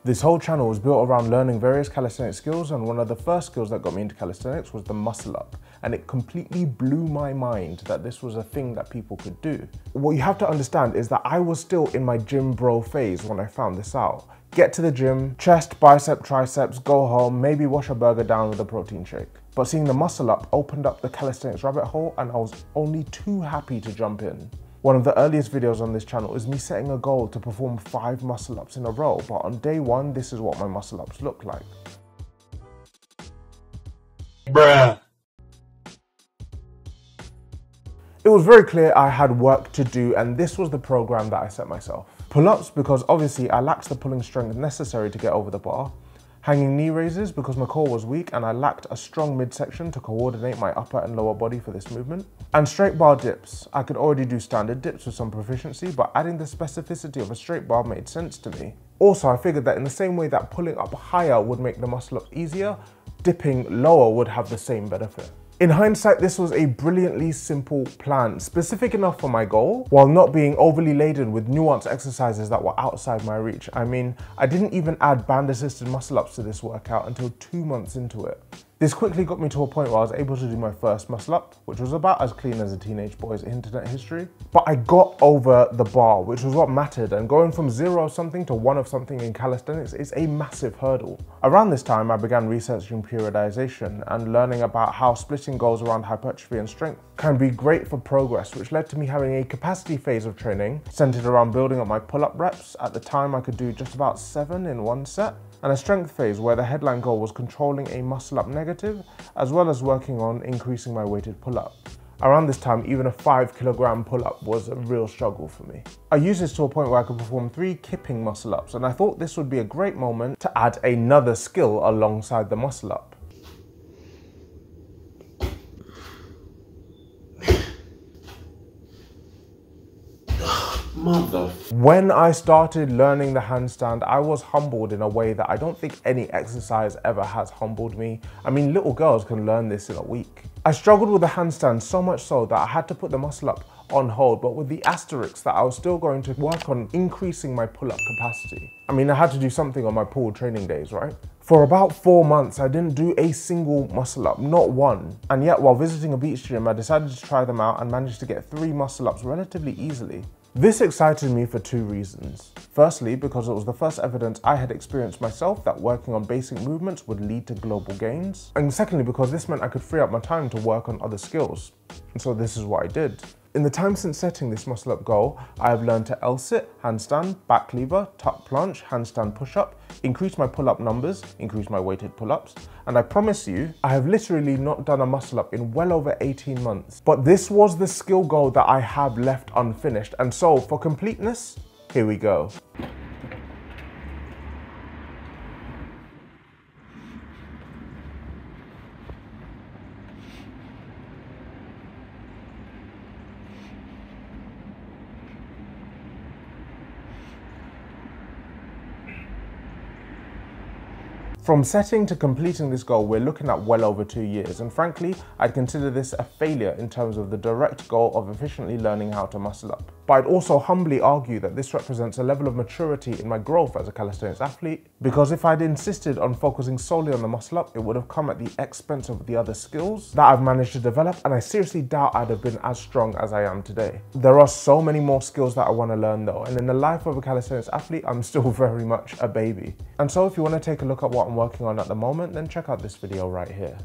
This whole channel was built around learning various calisthenics skills, and one of the first skills that got me into calisthenics was the muscle up. And it completely blew my mind that this was a thing that people could do. What you have to understand is that I was still in my gym bro phase when I found this out. Get to the gym, chest, bicep, triceps, go home, maybe wash a burger down with a protein shake. But seeing the muscle up opened up the calisthenics rabbit hole, and I was only too happy to jump in. One of the earliest videos on this channel is me setting a goal to perform 5 muscle ups in a row, but on day 1, this is what my muscle ups look like. Bruh. It was very clear I had work to do, and this was the program that I set myself. Pull-ups, because obviously I lacked the pulling strength necessary to get over the bar. Hanging knee raises, because my core was weak and I lacked a strong midsection to coordinate my upper and lower body for this movement. And straight bar dips. I could already do standard dips with some proficiency, but adding the specificity of a straight bar made sense to me. Also, I figured that in the same way that pulling up higher would make the muscle up easier, dipping lower would have the same benefit. In hindsight, this was a brilliantly simple plan, specific enough for my goal, while not being overly laden with nuanced exercises that were outside my reach. I mean, I didn't even add band-assisted muscle-ups to this workout until 2 months into it. This quickly got me to a point where I was able to do my first muscle-up, which was about as clean as a teenage boy's internet history. But I got over the bar, which was what mattered, and going from 0 of something to 1 of something in calisthenics is a massive hurdle. Around this time, I began researching periodization and learning about how splitting goals around hypertrophy and strength can be great for progress, which led to me having a capacity phase of training centered around building up my pull-up reps. At the time, I could do just about 7 in 1 set. And a strength phase where the headline goal was controlling a muscle up negative, as well as working on increasing my weighted pull-up. Around this time, even a 5 kilogram pull-up was a real struggle for me. I used this to a point where I could perform 3 kipping muscle ups, and I thought this would be a great moment to add another skill alongside the muscle up. When I started learning the handstand, I was humbled in a way that I don't think any exercise ever has humbled me. I mean, little girls can learn this in a week. I struggled with the handstand so much so that I had to put the muscle up on hold, but with the asterisk that I was still going to work on increasing my pull-up capacity. I mean, I had to do something on my pool training days, right? For about 4 months, I didn't do a single muscle up, not one. And yet, while visiting a beach gym, I decided to try them out and managed to get 3 muscle ups relatively easily. This excited me for 2 reasons. Firstly, because it was the first evidence I had experienced myself that working on basic movements would lead to global gains. And secondly, because this meant I could free up my time to work on other skills. And so this is what I did. In the time since setting this muscle up goal, I have learned to L-sit, handstand, back lever, tuck plunge, handstand push-up, increase my pull-up numbers, increase my weighted pull-ups, and I promise you, I have literally not done a muscle up in well over 18 months. But this was the skill goal that I have left unfinished, and so for completeness, here we go. From setting to completing this goal, we're looking at well over 2 years, and frankly, I'd consider this a failure in terms of the direct goal of efficiently learning how to muscle up. But I'd also humbly argue that this represents a level of maturity in my growth as a calisthenics athlete, because if I'd insisted on focusing solely on the muscle up, it would have come at the expense of the other skills that I've managed to develop, and I seriously doubt I'd have been as strong as I am today. There are so many more skills that I want to learn though, and in the life of a calisthenics athlete, I'm still very much a baby. And so if you want to take a look at what I'm working on at the moment, then check out this video right here.